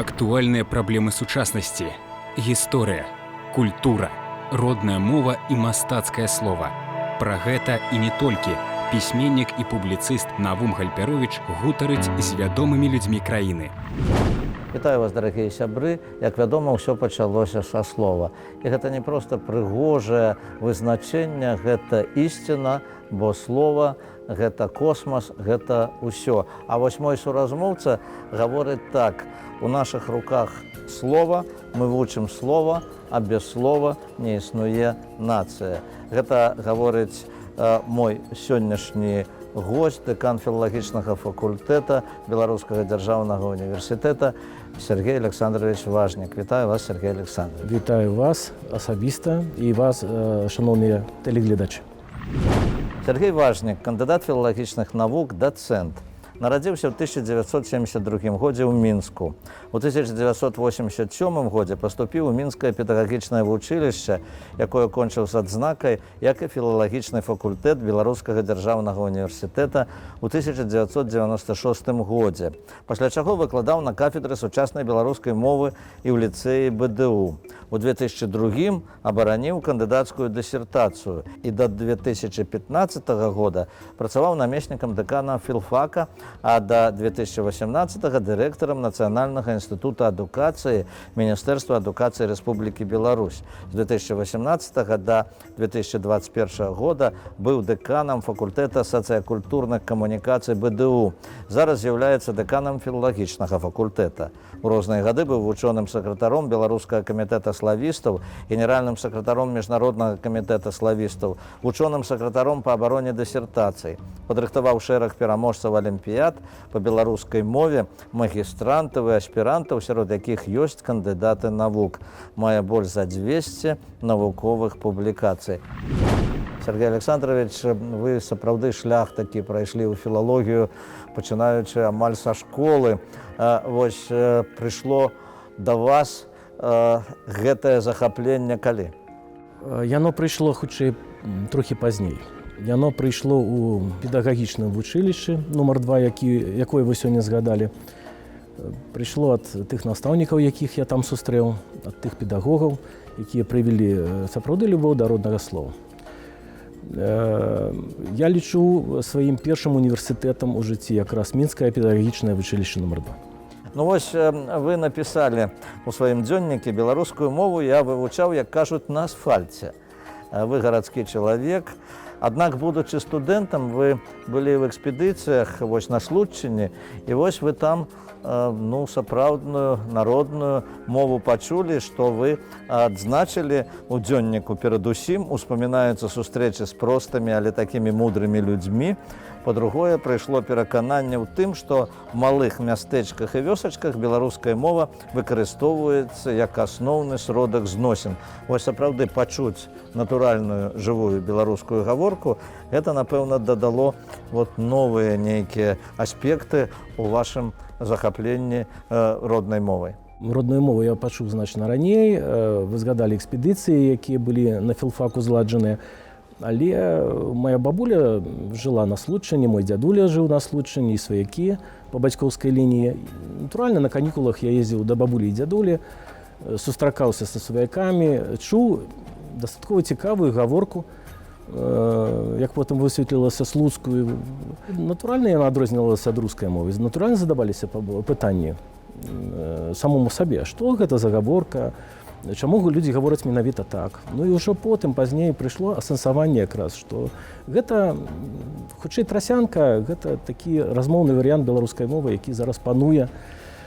Актуальныя праблемы сучаснасці, гісторыя, культура, родная мова і мастацкае слова. Пра гэта і не толькі пісьменнік і публіцыст Навум Гальперовіч гутарыць з вядомымі людзьмі краіны. Вітаю вас, дарагія сябры. Як вядома, ўсё пачалося са слова. І гэта не проста прыгожае вызначэнне, гэта ісціна, бо слова – гэта космас, гэта ўсё. А вось мой суразмоўца гаворыць так: у нашых руках слова, мы вучым слова, а без слова не існуе нацыя. Гэта гаворыць мой сённяшні гость, дэкан філалагічнага факультэта Беларускага дзяржаўнага універсітэта Сергей Александрович Важнік. Вітаю вас, Сергей Александрович. Вітаю вас асабіста і вас, шановныя тэлегледачы. Сергей Важнік, кандыдат філалагічных навук, дацэнт. Нарадзіўся ў 1972 годзе ў Мінску. У 1987 годзе паступіў у Мінскае педагагічнае вучылішча, якое кончыў з адзнакай, як і філалагічны факультэт Беларускага дзяржаўнага універсітэта ў 1996 годзе, пасля чаго выкладаў на кафедры сучаснай беларускай мовы і ў ліцэі БДУ. У 2002 абараніў кандыдацкую дысертацыю і да 2015 года працаваў намеснікам дэкана філфака, а да 2018 дырэктарам Нацыянальнага інстытута адукацыі Міністэрства адукацыі Рэспублікі Беларусь. З 2018 да 2021 года быў дэканам факультэта сацыякультурных камунікацый БДУ. Зараз з'яўляецца дэканам філалагічнага факультэта. У розныя гады быў вучоным сакратаром Беларускага камітэта славістаў, генеральным сакратаром Міжнароднага камітэта славістаў, вучоным сакратаром па абароне дысертацый. Падрыхтаваў шэраг пераможцаў алімпіяд па беларускай мове, магістрантаў і аспірантаў, сярод якіх ёсць кандыдаты навук. Мае больш за 200 навуковых публікацый. Сергей Александрович, вы сапраўды шлях такі прайшлі ў філалогію, пачынаючы амаль са школы. Вось прыйшло да вас гэтае захапленне калі? Яно прыйшло хутчэй трохі пазней. Яно прыйшло ў педагагічным вучылішчы нумар 2, якое вы сёння згадалі. Прыйшло ад тых настаўнікаў, якіх я там сустрэў, ад тых педагогаў, якія прывялі сапраўды любоў да роднага слова. Я лічу сваім першым універсітэтам у жыцці якраз Мінскае педагагічнае вучылішча нумар 2. Ну вось вы напісалі у сваім дзённіку: беларускую мову я вывучаў, як кажуць, на асфальце. Вы гарадскі чалавек. Аднак, будучы студэнтам, вы былі ў экспедыцыях вось на Случчыне, і вось вы там сапраўдную народную мову пачулі, што вы адзначылі у дзённіку. Перадусім успамінаюцца сустрэчы з простымі, але такімі мудрымі людзьмі. Па-другое, прыйшло перакананне ў тым, што ў малых мястэчках і вёсачках беларуская мова выкарыстоўваецца як асноўны сродак зносін. Вось сапраўды пачуць натуральную жывую беларускую гаворку, гэта, напэўна, дадало новыя нейкія аспекты ў вашым захапленні роднай мовай. Родную мову я пачуў значна раней. Вы згадалі экспедыцыі, якія былі на філфаку зладжаныя. Але моя бабуля жыла на Случчыне, мой дзядуля жыў на Случчыне, і сваякі па бацькоўскай лініі. Натуральна, на канікулах я ездзіў да бабулі і дзядулі, сустракаўся са сваякамі, чуў дастаткова цікавую гаворку, як потым высветлілася слуцкую. Натуральна, яна адрознівалася ад рускай мовы. Натуральна задаваліся пытанні самому сабе: што гэта за гаворка, чаму людзі гавораць менавіта так. Ну і ўжо потым, пазней, прыйшло асэнсаванне якраз, што гэта хутчэй трасянка, гэта такі размоўны варыянт беларускай мовы, які зараз пануе.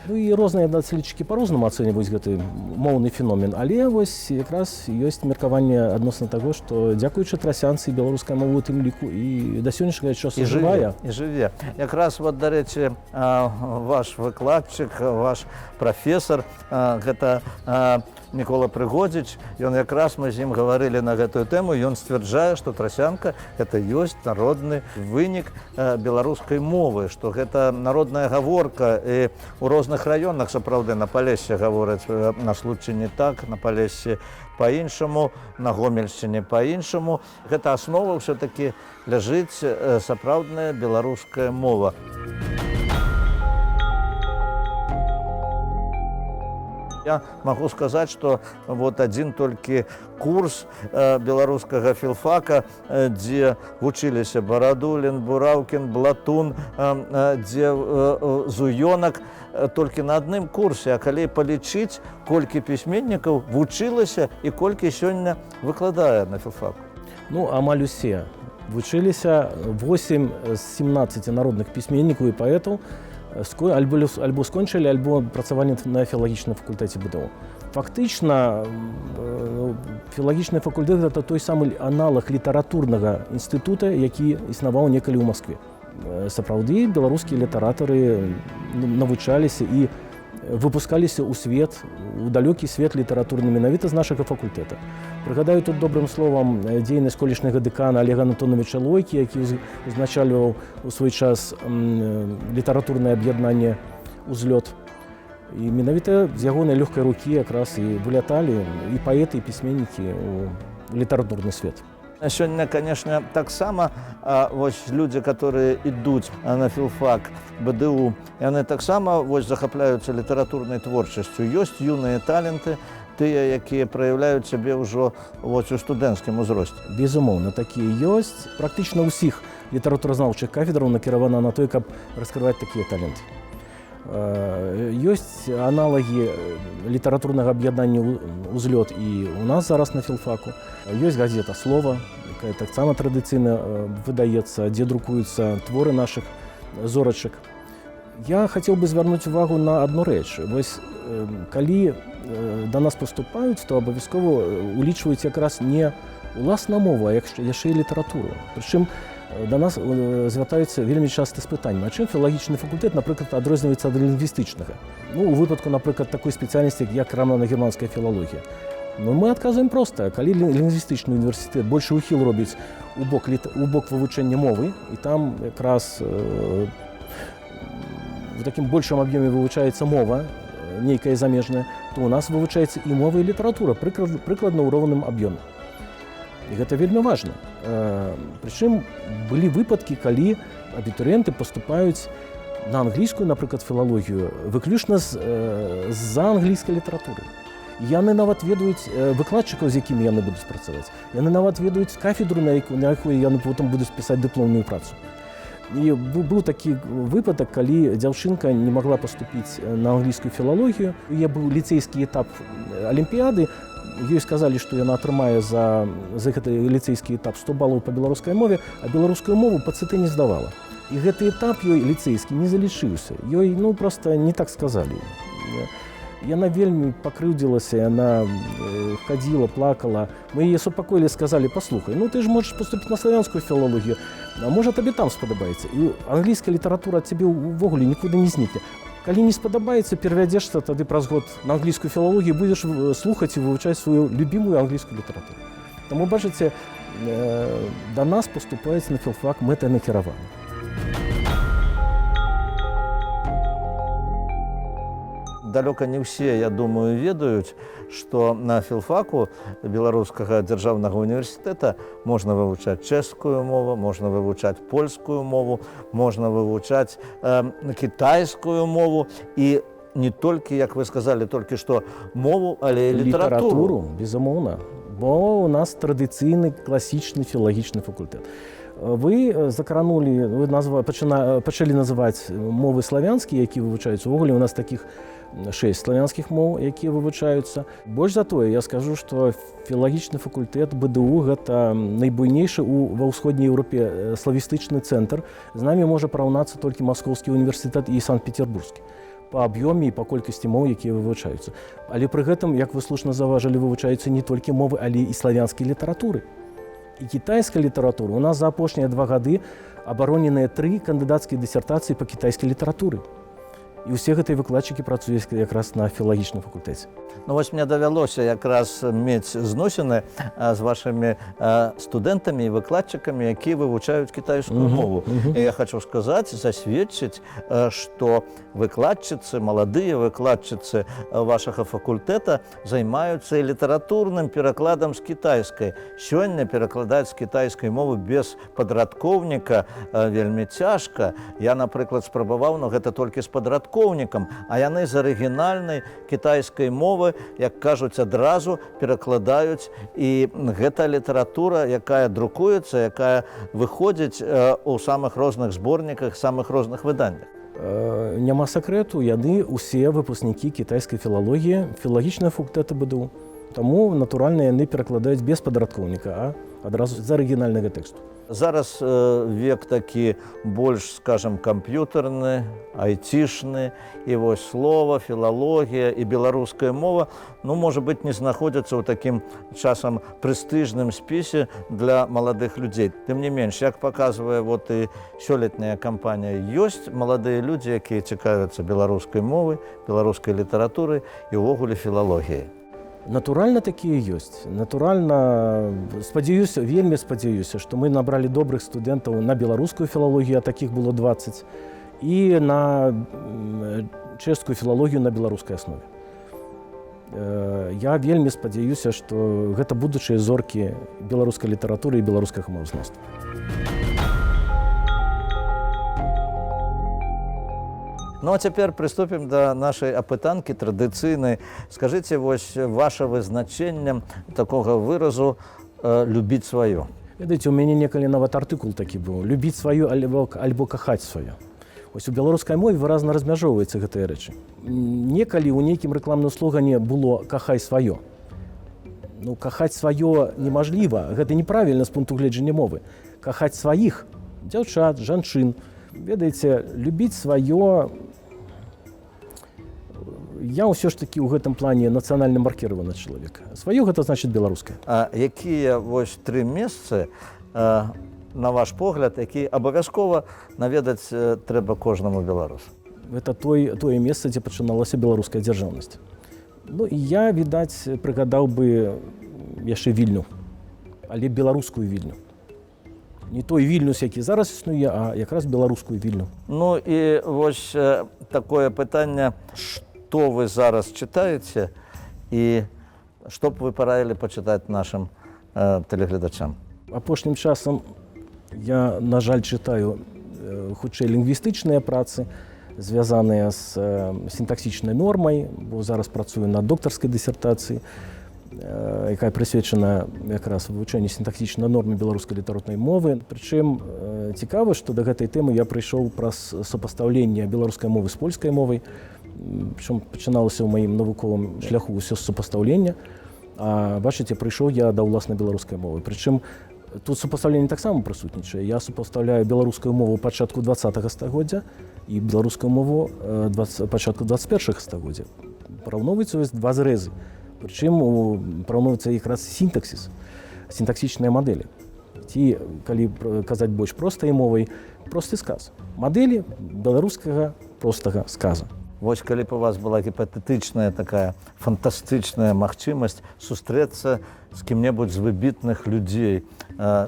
Ну і розныя даследчыкі па-рознаму ацэньваюць гэты моўны феномен, але вось якраз ёсць меркаванне адносна таго, што дзякуючы трасянцы беларуская мова ў тым ліку і да сённяшняга часу жывая. І жыве. Якраз, дарэчы, ваш выкладчык, ваш прафесор, гэта Мікола Прыгодзіч, ён якраз, мы з ім гаварылі на гэтую тэму, ён сцвярджае, што трасянка – гэта ёсць народны вынік беларускай мовы, што гэта народная гаворка. І ў розных раёнах, сапраўды, на Палешсе гавораць на Случчыне так, на Палешсе па-іншаму, на Гомельшчыне па-іншаму. Гэта аснова ўсё-такі ляжыць сапраўдная беларуская мова. Я могу сказать, что вот один только курс белорусского филфака, где учились Бородулин, Бураўкін, Блатун, где Зуёнок, только на одном курсе, а калі полічыць, колькі письменников вучылася и колькі сегодня выкладае на филфаку. Ну, амаль усе вучыліся 8 з 17 народных пісьменнікаў і паэтаў альбо скончылі, альбо працавалі на філалагічным факультэце БДУ. Фактычна, філалагічны факультэт – это той самы аналаг літаратурнага інстытута, які існаваў некалі ў Маскве. Сапраўды, беларускія літаратары навучаліся і выпускаліся ў свет, у далёкі свет літаратурны менавіта з нашага факультэта. Прыгадаю тут добрым словам дзейнасць колішняга дэкана Олега Антоновича Лойкі, які узначальваў у свой час літаратурнае аб'яднанне «Узлёт». І менавіта з ягонай лёгкай рукі якраз і выляталі і паэты, і пісьменнікі ў літаратурны свет. Сегодня, конечно, таксама люди, которые идут на филфак БДУ, они таксама захапляются литературной творчестью. Есть юные таленты, тыя, якія проявляют себе уже у студэнцкім узросце. Безумоўна, такія ёсць. Практычна ўсіх літаратуразнаўчых кафедраў накіравана на той, каб раскрываць такія таленты. Ёсць аналагі літаратурнага аб'яднання «Узлёт» і у нас зараз на філфаку. Ёсць газета «Слова», якая таксама традыцыйна выдаецца, дзе друкуюцца творы нашых зорачак. Я хацеў бы звярнуць увагу на адну рэч. Вось калі да нас паступаюць, то абавязкова улічваюць якраз не уласна мову, а яшчэ і літаратуру. Прычым да нас звяртаюцца вельмі часта з пытаннем, а чым філалагічны факультэт, напрыклад, адрозніваецца ад лінгвістычнага? Ну, у выпадку, напрыклад, такой спецыяльнасці, як рамана-германская філалогія. Ну, мы адказваем проста. Калі лінгвістычны універсітэт большы ўхіл робіць у бок вывучэння мовы, і там якраз в такім большым аб'ёме вывучаецца мова, нейкая замежная, то у нас вывучаецца і мова, і літаратура, прыкладна ў роўным аб'ёме. І гэта вельмі важна. Прычым былі выпадкі, калі абітурыенты паступаюць на англійскую, напрыклад, філалогію, выключна з-за англійскай літаратуры. Яны нават ведаюць выкладчыкаў, з якімі яны будуць працаваць. Яны нават ведаюць кафедру, на якой яны потым будуць пісаць дыпломную працу. І быў такі выпадак, калі дзяўчынка не магла паступіць на англійскую філалогію. Яе быў ліцэйскі этап алімпіяды. Ёй сказалі, што яна атрымае за гэты ліцэйскі этап 100 балаў па беларускай мове, а беларускую мову па ЦТ не здавала. І гэты этап ёй ліцэйскі не залічыўся. Ёй, проста не так сказалі. Яна вельмі пакрыўдзілася, яна хадзіла, плакала. Мы яе супакоілі, сказалі: «Паслухай, ты ж можаш паступіць на славянскую філалогію, а можа табе там спадабаецца. І англійская літаратура ад цябе ўвогуле нікуды не знікне. Калі не спадабаецца, перавядзешся тады праз год на англійскую філалогію, будзеш слухаць і вывучаць сваю любімую англійскую літаратуру». Таму, бачыце, да нас паступаюць на філфак мэтанакіравана. Далёка не все, я думаю, ведаюць, што на філфаку Беларускага дзяржаўнага універсітэта можна вывучаць чэшскую мову, можна вывучаць польскую мову, можна вывучаць кітайскую мову і не толькі, як вы сказалі, толькі што мову, але і літаратуру. Безумоўна, бо у нас традыцыйны класічны філалагічны факультэт. Вы закранулі, вы пачалі называць мовы славянскія, якія вывучаюцца. Увогуле у нас такіх 6 славянскіх моў, якія вывучаюцца. Больш за тое, я скажу, што філалагічны факультэт БДУ – гэта найбуйнейшы ва ўсходняй Еўропе славістычны цэнтр. З намі можа параўнацца толькі Маскоўскі універсітэт і Санкт-Петербургскі па аб'ёме і па колькасці моў, якія вывучаюцца. Але пры гэтым, як вы слушна заўважылі, вывучаюцца не толькі мовы, але і славянскай літаратуры. І кітайская літаратура. У нас за апошнія 2 гады абароненыя 3 кандыдацкія дысертацыі па кітайскай літаратуры. І ўсе гэтыя выкладчыкі працуюць якраз на філалагічным факультэце. Вось мне давялося якраз мець зносіны з вашымі студэнтамі і выкладчыкамі, якія вывучаюць кітайскую мову. І я хочу сказаць, засведчыць, што выкладчыцы, маладыя выкладчыцы вашага факультэта займаюцца і літаратурным перакладам з кітайскай. Сёння перакладаць з кітайскай мовы без падрадкоўніка вельмі цяжка. Я, напрыклад, спрабаваў, но гэта толькі з падрадкоўнікам. беспадаткоўнікам, а яны з арыгінальнай кітайскай мовы, як кажуць, адразу перакладаюць. І гэта літаратура, якая друкуецца, якая выходзіць у самых розных зборніках, самых розных выданнях. Няма сакрэту, яны усе выпускнікі кітайскай філалогіі, філалагічнага факультэта БДУ. Таму, натуральна, яны перакладаюць без падарадкоўніка, а адразу з арыгінальнага тэксту. Зараз век такі больш, скажем, камп'ютарны, айцішны, і вось слова, філалогія і беларуская мова, можа быць, не знаходзяцца ў такім часам прэстыжным спісе для маладых людзей. Тым не менш, як паказвае вот і сёлетняя кампанія, ёсць маладыя людзі, якія цікавяцца беларускай мовай, беларускай літаратурай і ўвогуле філалогіяй. Натуральна такія ёсць. Натуральна, спадзяюся, вельмі спадзяюся, што мы набралі добрых студэнтаў на беларускую філалогію, а такіх было 20, і на чэшскую філалогію на беларускай аснове. Я вельмі спадзяюся, што гэта будучыя зоркі беларускай літаратуры і беларускага мовазнаўства. Ну, а цяпер прыступім да нашай апытанкі традыцыйнай. Скажыце, вось, ваше вызначэнне такога выразу «любіць сваё». Ведаеце, у мяне некалі нават артыкул такі быў «любіць сваё альбо кахаць сваё». Вось у беларускай мове выразна размяжоўваецца гэтыя рэчы. Некалі ў нейкім рэкламным слогане было «кахай сваё». Кахаць сваё немажліва, гэта неправільна з пункту гледжання мовы. Кахаць сваіх, дзяўчат, жанчын. Ведаеце, любіць сваё, я ўсё ж такі ў гэтым плане нацыянальна маркіраваны чалавек. Сваё гэта значыць беларускае. А якія вось 3 месцы, на ваш погляд, які абавязкова наведаць трэба кожнаму беларусу? Гэта тое месца, дзе пачыналася беларуская дзяржаўнасць. І я, відаць, прыгадаў бы яшчэ Вільню, але беларускую Вільню. Не той Вільнюс, які зараз існуе, а якраз беларускую Вільню. І вось такое пытанне, што вы зараз чытаеце і што б вы параілі пачытаць нашым тэлегледачам? Апошнім часам я, на жаль, чытаю хутчэй лінгвістычныя працы, звязаныя з сінтаксічнай нормай, бо зараз працую над доктарскай дысертацыяй, якая прысвечана якраз вывучэнню сінтаксічнай нормы беларускай літаратурнай мовы. Прычым цікава, што да гэтай тэмы я прыйшоў праз супастаўленне беларускай мовы з польскай мовай. Прычым пачыналася ў маім навуковым шляху ўсё з супастаўлення. А бачыце, прыйшоў я да ўласнай беларускай мовы. Прычым тут супастаўленне таксама прысутнічае. Я супастаўляю беларускую мову пачатку 20-го стагоддзя і беларускую мову пачатку 21-го стагоддзя. Параўноўваюцца ёсць два зрэзы. Прычым параўноўваецца якраз сінтаксіс, сінтаксічныя мадэлі. Ці, калі казаць больш простай мовай, просты сказ. Мадэлі беларускага простага сказа. Вось калі б у вас была гіпатэтычная такая фантастычная магчымасць сустрэцца з кім-небудзь з выбітных людзей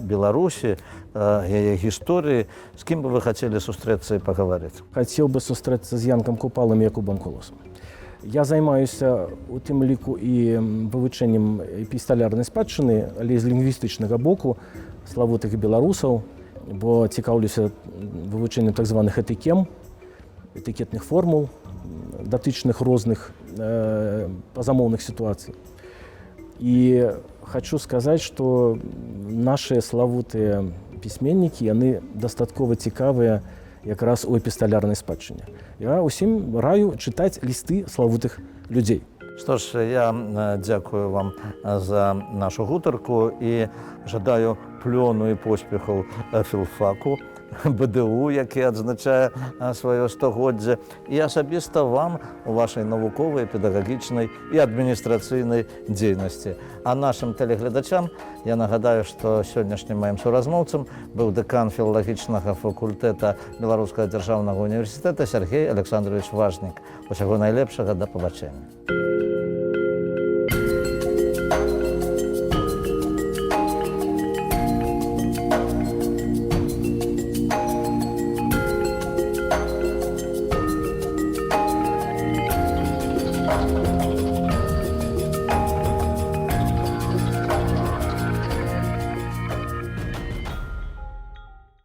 Беларусі, яе гісторыі, з кім бы вы хацелі сустрэцца і пагаварыць? Хацеў бы сустрэцца з Янкам Купалам і Якубам Коласам. Я займаюся у тым ліку і вывучэннем эпісталярнай спадчыны, але з лінгвістычнага боку славутых беларусаў, бо цікаўлюся вывучэннем так званых этыкем, этыкетных формул, датычных розных пазамоўных сітуацый. І хочу сказаць, што нашыя славутыя пісьменнікі, яны дастаткова цікавыя якраз у эпісталярнай спадчыне. Я ўсім раю чытаць лісты славутых людзей. Што ж, я дзякую вам за нашу гутарку і жадаю плёну і поспехаў філфаку БДУ, які адзначае сваё 100годдзе, і асабіста вам у вашай навуковай, педагагічнай і адміністрацыйнай дзейнасці. А нашым тэлегледачам я нагадаю, што сённяшнім маім суразмоўцам быў дэкан філалагічнага факультэта Беларускага дзяржаўнага універсітэта Сергей Александрович Важнік. Усяго найлепшага, да пабачэння.